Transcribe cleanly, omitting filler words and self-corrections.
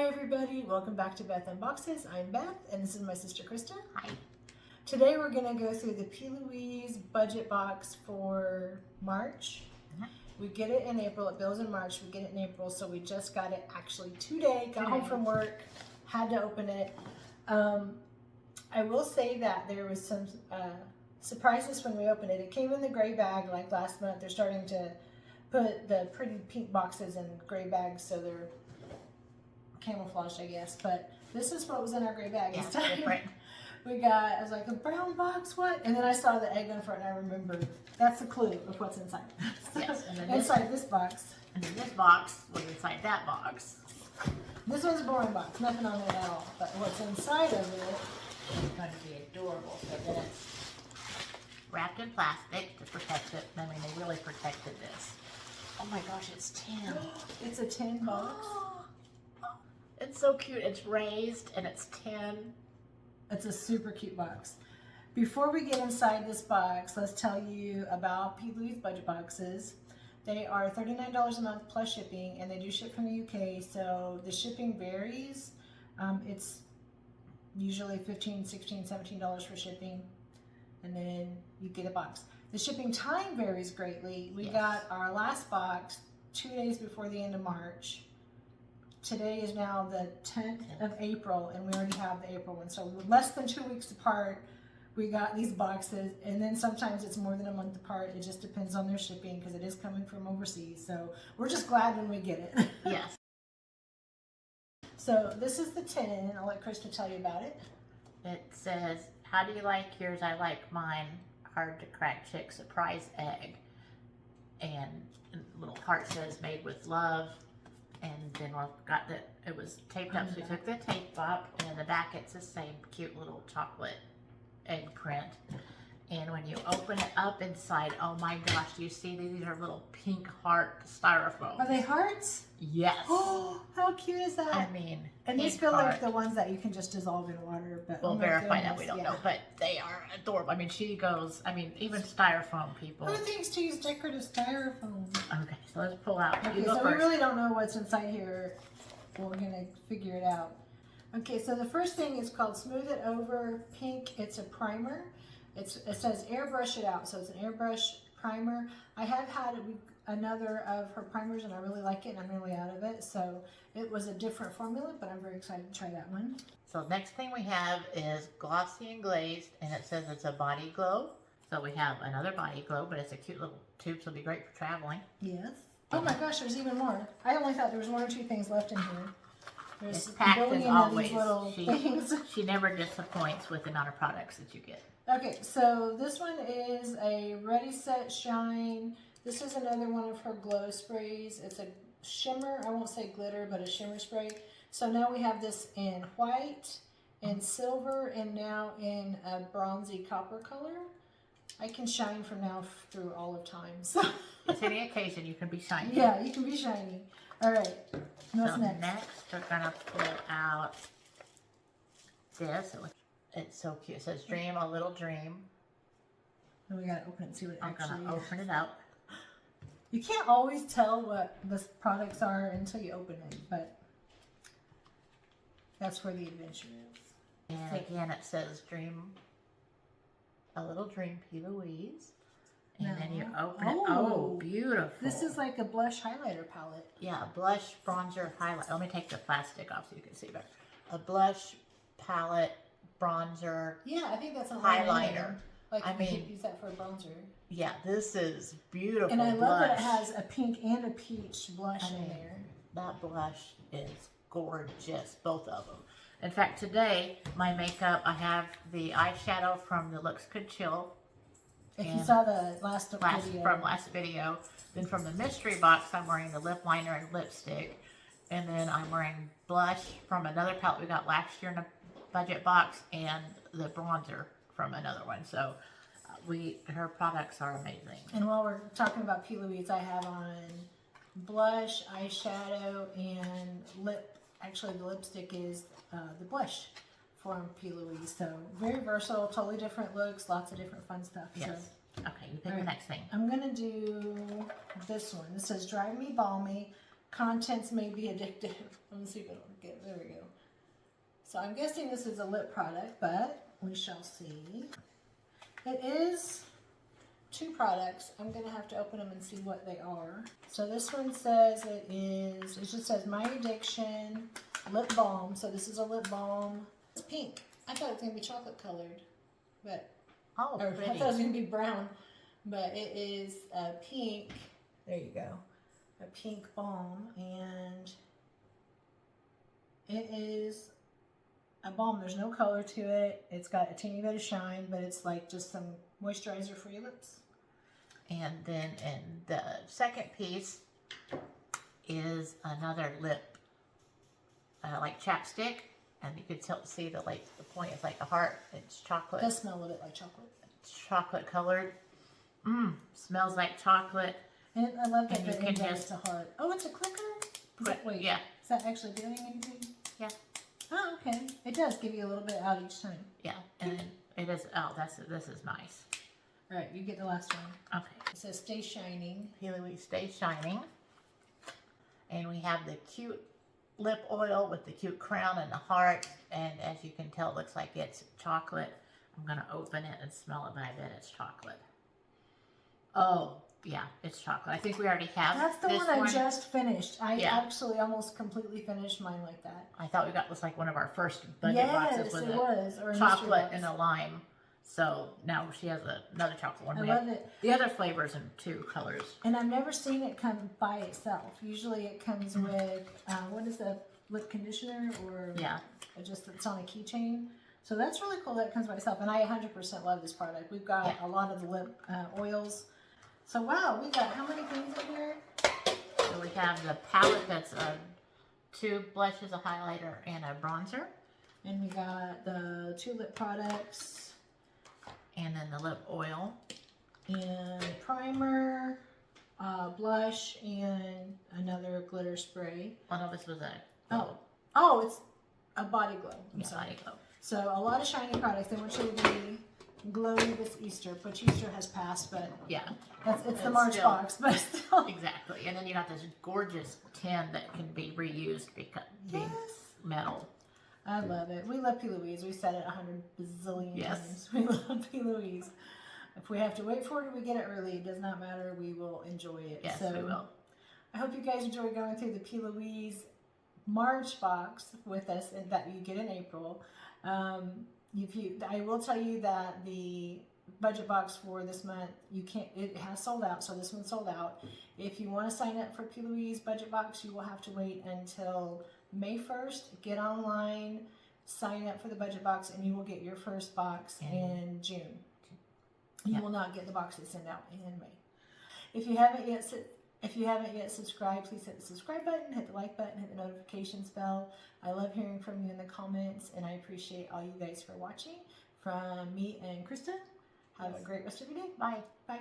everybody, welcome back to Beth Unboxes. I'm Beth and this is my sister Krista. Hi. Today we're going to go through the p.louise budget box for March. We get it in April, it bills in March, we get it in April, so we just got it actually today, got home from work, had to open it. I will say that there was some surprises when we opened it. It came in the gray bag like last month. They're starting to put the pretty pink boxes in gray bags so they're camouflaged, I guess, but this is what was in our gray bag this time. Different. I was like, a brown box, what? And then I saw the egg on front and I remembered that's the clue of what's inside. Yes, and then inside this box. And then this box was inside that box. This one's a boring box, nothing on it at all, but what's inside of it is going to be adorable. So then it's wrapped in plastic to protect it. I mean, they really protected this. Oh my gosh, it's tin. It's a tin box. It's so cute. It's raised and it's tin. It's a super cute box. Before we get inside this box, let's tell you about p.louise Budget Boxes. They are $39 a month plus shipping, and they do ship from the UK, so the shipping varies. It's usually $15, $16, $17 for shipping, and then you get a box. The shipping time varies greatly. We got our last box 2 days before the end of March. Today is now the 10th of April, and we already have the April one. So less than 2 weeks apart, we got these boxes, and then sometimes it's more than a month apart. It just depends on their shipping because it is coming from overseas. So we're just glad when we get it. Yes. So this is the tin. I'll let Krista tell you about it. It says, how do you like yours? I like mine. Hard to crack chick surprise egg. And a little heart says made with love. And then we've got it was taped up, so we took the tape up, and in the back it's the same cute little chocolate egg print. And when you open it up inside, oh my gosh, do you see these are little pink heart styrofoam? Are they hearts? Yes. Oh, how cute is that? I mean, and these feel like the ones that you can just dissolve in water, but we'll verify that, we don't know, but they are adorable. I mean, she goes, I mean, even styrofoam people. Who thinks to use decorative styrofoam? Okay, so let's pull out. Okay, so we really don't know what's inside here. We're gonna figure it out. Okay, so the first thing is called Smooth It Over Pink. It's a primer. It says airbrush it out, so it's an airbrush primer. I have had another of her primers and I really like it, and I'm really out of it. So it was a different formula, but I'm very excited to try that one. So next thing we have is glossy and glazed, and it says it's a body glow. So we have another body glow, but it's a cute little tube, so it'll be great for traveling. Yes. Oh my gosh, there's even more. I only thought there was 1 or 2 things left in here. There's it's packed as always. Things. She never disappoints with the amount of products that you get. Okay, so this one is a Ready Set Shine. This is another one of her glow sprays. It's a shimmer, I won't say glitter, but a shimmer spray. So now we have this in white, in silver, and now in a bronzy copper color. I can shine from now through all of time. So it's any occasion you can be shiny. Yeah, you can be shiny. All right, what's so next? Next we're gonna pull out this. It's so cute. It says dream a little dream. And we gotta open it and see what it I'm actually gonna open it up. You can't always tell what the products are until you open it, but that's where the adventure is. And again, it says dream a little dream, p.louise. And then you open it. Oh, beautiful. This is like a blush highlighter palette. Yeah, a blush bronzer highlight. Let me take the plastic off so you can see better. A blush palette bronzer. Yeah, I think that's a highlighter. Like I mean, use that for a bronzer. Yeah, this is beautiful. And I love that it has a pink and a peach blush in there. That blush is gorgeous, both of them. In fact, today my makeup, I have the eyeshadow from the Looks Could Chill. If you saw the last video. Then from the mystery box, I'm wearing the lip liner and lipstick. And then I'm wearing blush from another palette we got last year in a budget box, and the bronzer from another one. So her products are amazing. And while we're talking about p.louise, I have on blush, eyeshadow, and lip. Actually, the lipstick is the blush from p.louise. So very versatile, totally different looks, lots of different fun stuff. Yes. So, okay, you pick the next thing. I'm gonna do this one. This says Drive Me Balmy. Contents may be addictive. Let me see if it'll get, there we go. So I'm guessing this is a lip product, but we shall see. It is 2 products. I'm gonna have to open them and see what they are. So this one says it just says My Addiction Lip Balm. So this is a lip balm. It's pink. I thought it was gonna be chocolate colored, but Oh, or pretty. I thought it was gonna be brown, but it is pink. There you go. A pink balm, and it is a balm. There's no color to it. It's got a teeny bit of shine, but it's like just some moisturizer for your lips. And then in the second piece is another lip, like chapstick, and you could see the point is like a heart. It's chocolate. It does smell a little bit like chocolate. It's chocolate colored. Smells like chocolate. And I love that And you the can end just it's a heart. Oh, it's a clicker? Wait, Yeah. is that actually doing anything? Yeah. Oh, okay. It does give you a little bit out each time. Yeah, and then it is. Oh, this is nice. All right, you get the last one. Okay. It says Stay Shining. P.louise Stay Shining. And we have the cute lip oil with the cute crown and the heart. And as you can tell, it looks like it's chocolate. I'm going to open it and smell it, but I bet it's chocolate. Oh, yeah, it's chocolate. I think we already have That's the this one I just finished. I Yeah. actually almost completely finished mine like that. I thought we got was like one of our first budget Yes, boxes with it a was. Or a mystery chocolate box. and a lime. So now she has another chocolate one. I We have love it. the other flavors in 2 colors. And I've never seen it come by itself. Usually it comes with, what is the lip conditioner or Yeah. just it's on a keychain. So that's really cool that it comes by itself. And I 100% love this product. We've got Yeah. a lot of the lip oils. So wow, we got how many things in here? So we have the palette that's 2 blushes, a highlighter, and a bronzer. And we got the 2 lip products And then the lip oil. and primer, blush, and another glitter spray. One of us was a Oh, it's a body glow. I'm yeah, sorry. body glow. So a lot of shiny products. They want you to be glowy this Easter, but Easter has passed, but Yeah, it's the It's March still- box, but still. exactly. And then you got this gorgeous tin that can be reused because being Yes. metal. I love it. We love p.louise. We said it 100 bazillion Yes. times. We love p.louise. If we have to wait for it or we get it early, it does not matter. We will enjoy it. Yes, so we will. I hope you guys enjoy going through the p.louise March box with us and that you get in April. I will tell you that the budget box for this month, it has sold out, so this one's sold out. If you want to sign up for p.louise budget box, you will have to wait until May 1st. Get online, sign up for the budget box, and you will get your first box in June. You will not get the box they send out in May. If you haven't yet subscribed, please hit the subscribe button, hit the like button, hit the notifications bell. I love hearing from you in the comments, and I appreciate all you guys for watching. From me and Krista, have a great rest of your day. Bye. Bye.